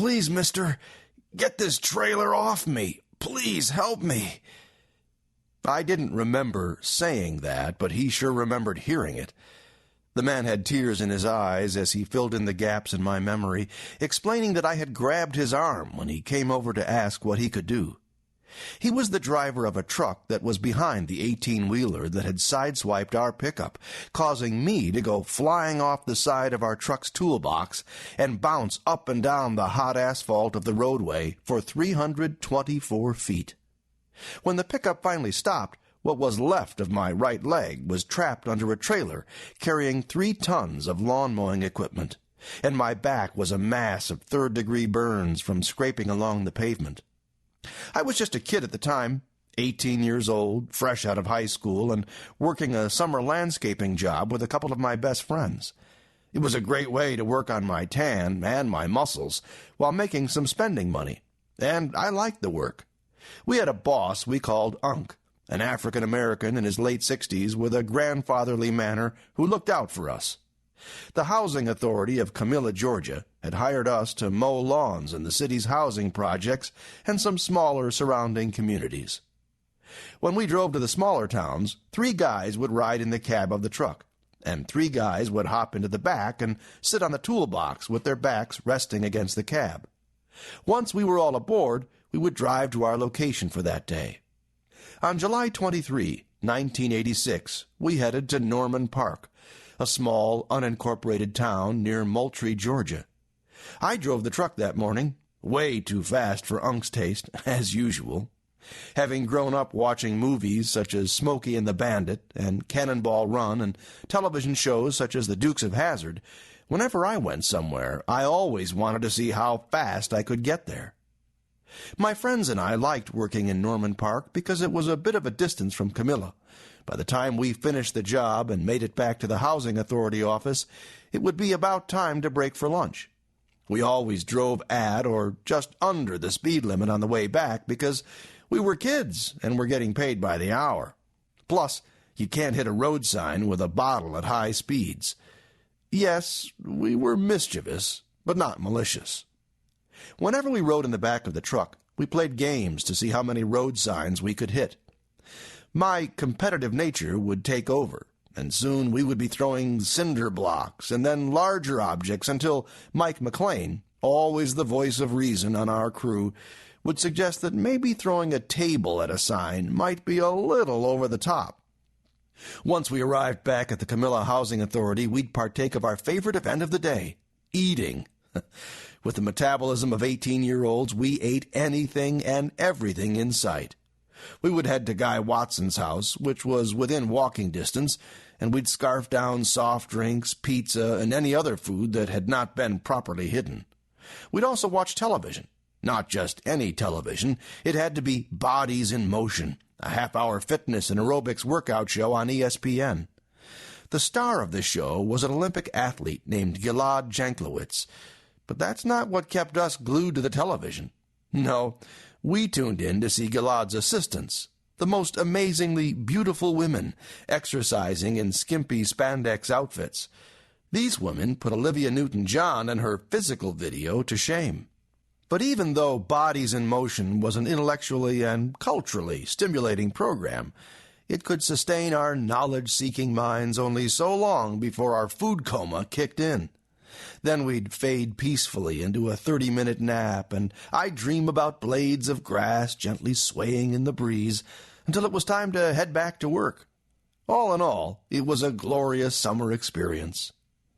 "Please, mister, get this trailer off me. Please help me." I didn't remember saying that, but he sure remembered hearing it. The man had tears in his eyes as he filled in the gaps in my memory, explaining that I had grabbed his arm when he came over to ask what he could do. He was the driver of a truck that was behind the 18-wheeler that had sideswiped our pickup, causing me to go flying off the side of our truck's toolbox and bounce up and down the hot asphalt of the roadway for 324 feet. When the pickup finally stopped, what was left of my right leg was trapped under a trailer carrying 3 tons of lawn mowing equipment, and my back was a mass of third-degree burns from scraping along the pavement. I was just a kid at the time, 18 years old, fresh out of high school, and working a summer landscaping job with a couple of my best friends. It was a great way to work on my tan and my muscles while making some spending money, and I liked the work. We had a boss we called Unc, an African-American in his late 60s with a grandfatherly manner who looked out for us. The Housing Authority of Camilla, Georgia, had hired us to mow lawns in the city's housing projects and some smaller surrounding communities. When we drove to the smaller towns, 3 guys would ride in the cab of the truck, and 3 guys would hop into the back and sit on the toolbox with their backs resting against the cab. Once we were all aboard, we would drive to our location for that day. On July 23, 1986, we headed to Norman Park, a small, unincorporated town near Moultrie, Georgia. I drove the truck that morning, way too fast for Unc's taste, as usual. Having grown up watching movies such as Smokey and the Bandit and Cannonball Run and television shows such as The Dukes of Hazzard, whenever I went somewhere, I always wanted to see how fast I could get there. My friends and I liked working in Norman Park because it was a bit of a distance from Camilla. By the time we finished the job and made it back to the Housing Authority office, it would be about time to break for lunch. We always drove at or just under the speed limit on the way back because we were kids and were getting paid by the hour. Plus, you can't hit a road sign with a bottle at high speeds. Yes, we were mischievous, but not malicious. Whenever we rode in the back of the truck, we played games to see how many road signs we could hit. My competitive nature would take over, and soon we would be throwing cinder blocks and then larger objects until Mike McLean, always the voice of reason on our crew, would suggest that maybe throwing a table at a sign might be a little over the top. Once we arrived back at the Camilla Housing Authority, we'd partake of our favorite event of the day, eating. With the metabolism of 18-year-olds, we ate anything and everything in sight. We would head to Guy Watson's house, which was within walking distance, and we'd scarf down soft drinks, pizza, and any other food that had not been properly hidden. We'd also watch television. Not just any television. It had to be Bodies in Motion, a half-hour fitness and aerobics workout show on ESPN. The star of the show was an Olympic athlete named Gilad Janklowitz, but that's not what kept us glued to the television. No, we tuned in to see Gilad's assistants, the most amazingly beautiful women, exercising in skimpy spandex outfits. These women put Olivia Newton-John and her physical video to shame. But even though Bodies in Motion was an intellectually and culturally stimulating program, it could sustain our knowledge-seeking minds only so long before our food coma kicked in. Then we'd fade peacefully into a 30-minute nap, and I'd dream about blades of grass gently swaying in the breeze until it was time to head back to work. All in all, it was a glorious summer experience.